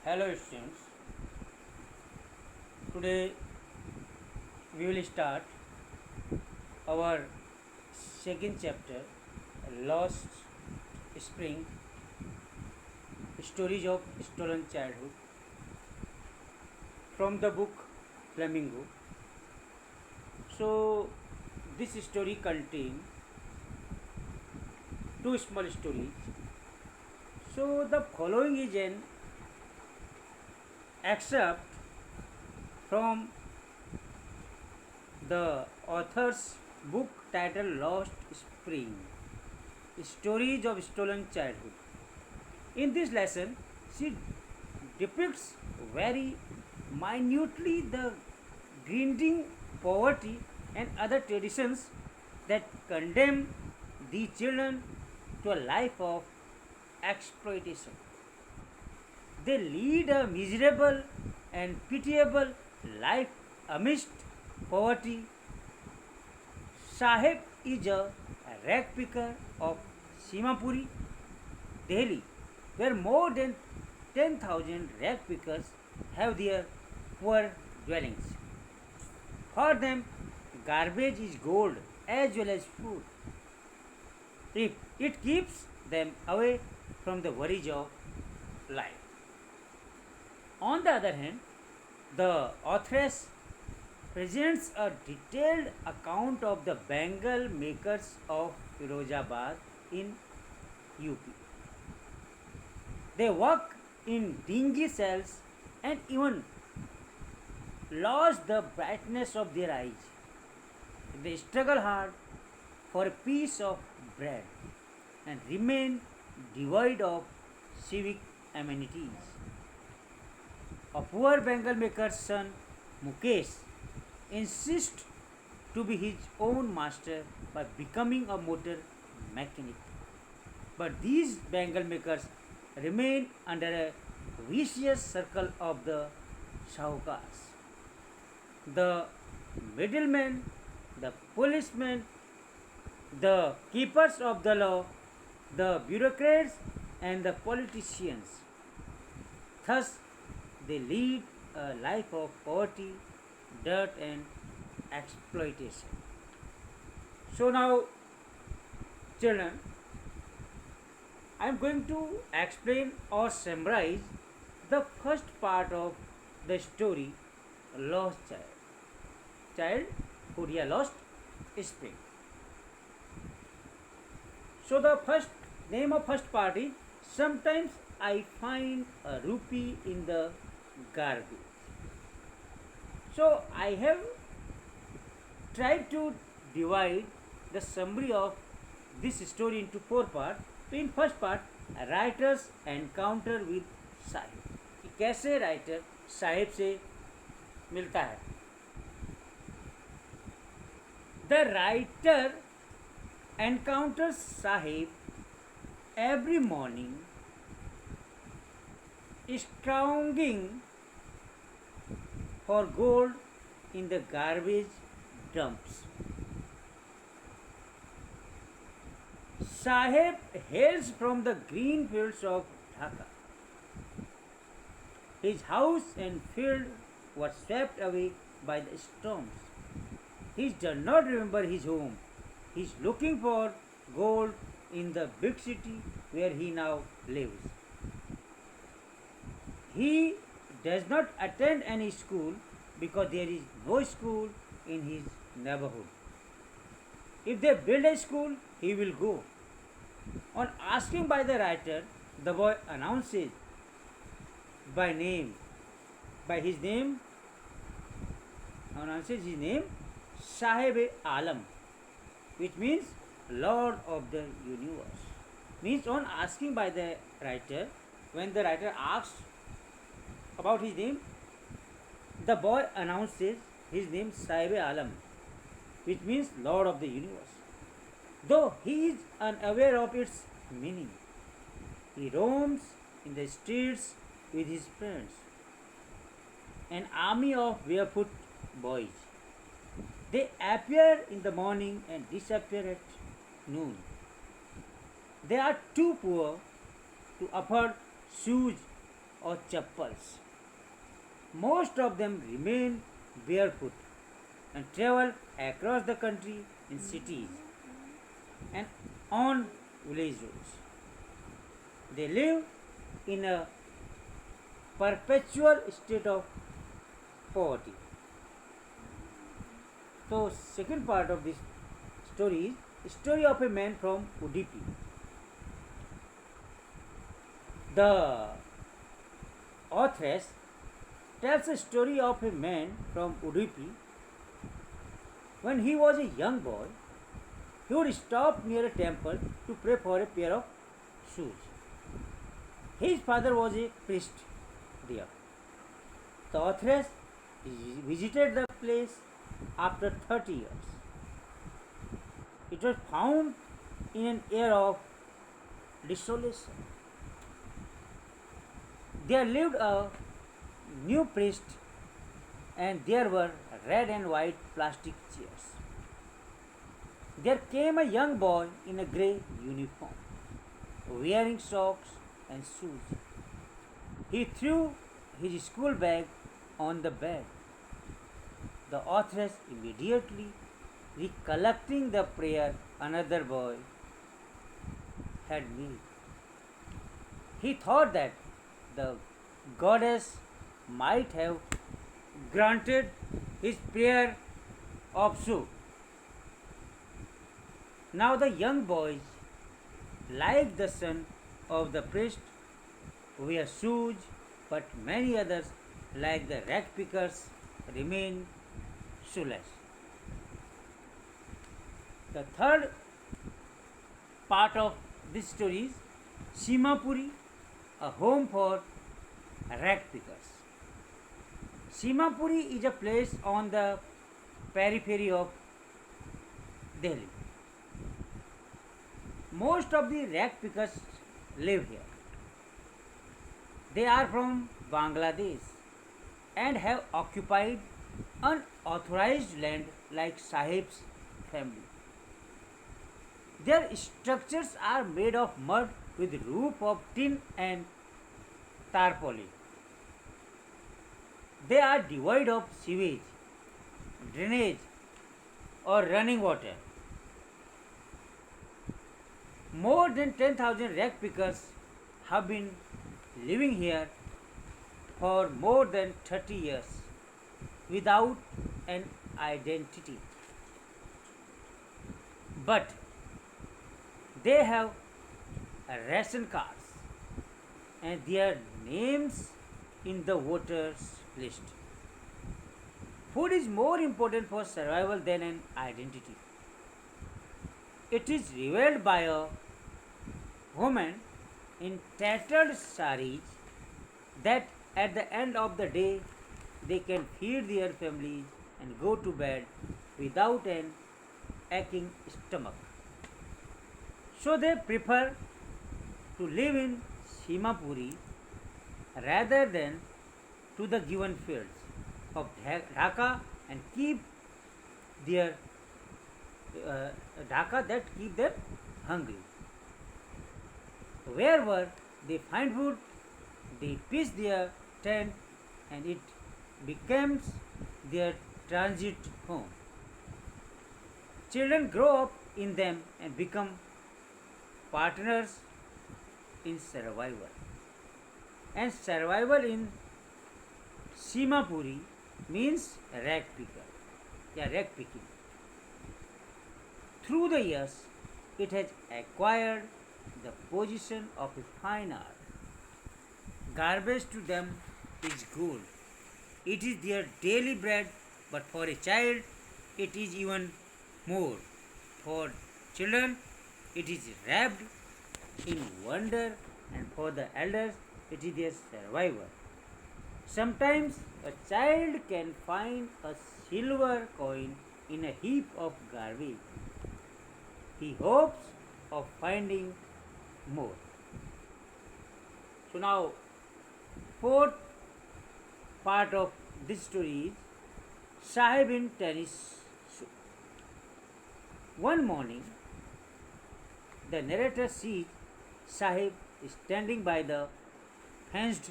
Hello students, today we will start our second chapter, Lost Spring, Stories of Stolen Childhood, from the book Flamingo. So this story contains two small stories. So the following is an excerpt from the author's book titled Lost Spring, Stories of Stolen Childhood. In this lesson, she depicts very minutely the grinding poverty and other traditions that condemn the children to a life of exploitation. They lead a miserable and pitiable life amidst poverty. Sahib is a rag picker of Simapuri, Delhi, where more than 10,000 rag pickers have their poor dwellings. For them, garbage is gold as well as food. It keeps them away from the worries of life. On the other hand, the authoress presents a detailed account of the bangle makers of Firozabad in UP. They work in dingy cells and even lost the brightness of their eyes. They struggle hard for a piece of bread and remain devoid of civic amenities. A poor bangle maker's son, Mukesh, insists to be his own master by becoming a motor mechanic. But these bangle makers remain under a vicious circle of the Shahukars. The middlemen, the policemen, the keepers of the law, the bureaucrats, and the politicians. Thus, they lead a life of poverty, dirt, and exploitation. So, now, children, I am going to explain or summarize the first part of the story Lost Child. Childhood, yeah, Lost Spring. So the first name of first part is Sometimes I Find a Rupee in the Garbage. So I have tried to divide the summary of this story into four parts. तो in first part, writer's encounter with Sahib, कि कैसे writer Sahib से मिलता है. The writer encounters Sahib every morning, scrounging for gold in the garbage dumps. Sahib hails from the green fields of Dhaka. His house and field were swept away by the storms. He does not remember his home. He is looking for gold in the big city where he now lives. He does not attend any school because there is no school in his neighborhood. If they build a school, he will go. On asking by the writer, the boy announces by name, by his name, announces his name, Sahib-e-Alam, which means Lord of the Universe. Means on asking by the writer, when the writer asks about his name, the boy announces his name Sahib-e-Alam, which means Lord of the Universe. Though he is unaware of its meaning, he roams in the streets with his friends, an army of barefoot boys. They appear in the morning and disappear at noon. They are too poor to afford shoes or chappals. Most of them remain barefoot and travel across the country in cities and on village roads. They live in a perpetual state of poverty. So, second part of this story is story of a man from Udupi. The authoress tells a story of a man from Udupi. When he was a young boy, he would stop near a temple to pray for a pair of shoes. His father was a priest there. The authoress visited the place after 30 years. It was found in an air of desolation. There lived a new priest, and there were red and white plastic chairs. There came a young boy in a grey uniform, wearing socks and shoes. He threw his school bag on the bed. The authoress immediately recollecting the prayer another boy had made. He thought that the goddess might have granted his prayer also. Now the young boys, like the son of the priest, wear shoes, but many others, like the rag pickers, remain shoeless. The third part of this story is Simapuri, a home for rag pickers. Simapuri is a place on the periphery of Delhi. Most of the rag pickers live here. They are from Bangladesh and have occupied unauthorized land like Sahib's family. Their structures are made of mud with roof of tin and tarpaulin. They are devoid of sewage, drainage, or running water. More than 10,000 rag pickers have been living here for more than 30 years without an identity. But they have ration cards and their names in the voters list. Food is more important for survival than an identity. It is revealed by a woman in tattered saris that at the end of the day they can feed their families and go to bed without an aching stomach. So they prefer to live in Simapuri rather than to the given fields of Dhaka and keep their Dhaka that keep them hungry. Wherever they find food, they pitch their tent and it becomes their transit home. Children grow up in them and become partners in survival. And survival in Simapuri means rag picker. Rag picking. Through the years, it has acquired the position of a fine art. Garbage to them is gold. It is their daily bread, but for a child, it is even more. For children, it is wrapped in wonder, and for the elders, it is their survival. Sometimes a child can find a silver coin in a heap of garbage. He hopes of finding more. So now, fourth part of this story is Sahib in tennis shoe. One morning, the narrator sees Sahib standing by the fenced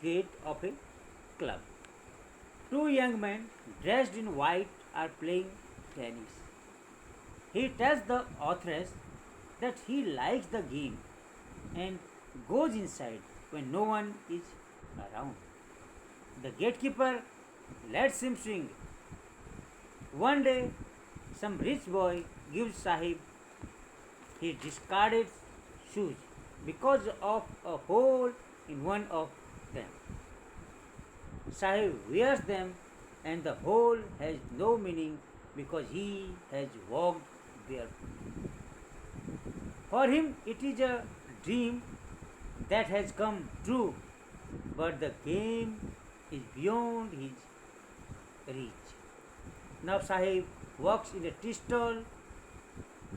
gate of a club. Two young men dressed in white are playing tennis. He tells the authoress that he likes the game and goes inside when no one is around. The gatekeeper lets him swing. One day, some rich boy gives Sahib his discarded shoes because of a hole in one of them. Sahib wears them and the hole has no meaning because he has walked barefoot. For him, it is a dream that has come true, but the game is beyond his reach. Now Sahib works in a tea stall.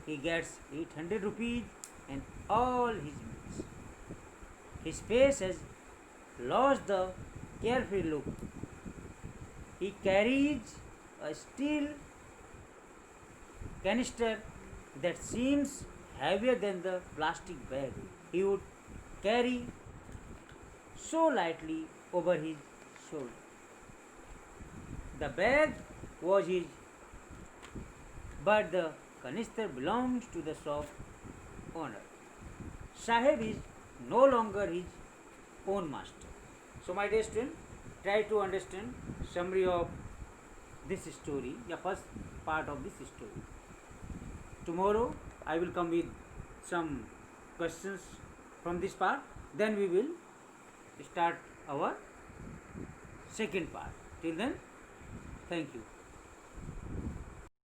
He gets 800 rupees and all his meals. His face has lost the carefree look. He carries a steel canister that seems heavier than the plastic bag he would carry so lightly over his shoulder. The bag was his, but the canister belongs to the shop owner. Sahib is no longer his own master. So, my dear student, try to understand summary of this story, the first part of this story. Tomorrow, I will come with some questions from this part. Then we will start our second part. Till then, thank you.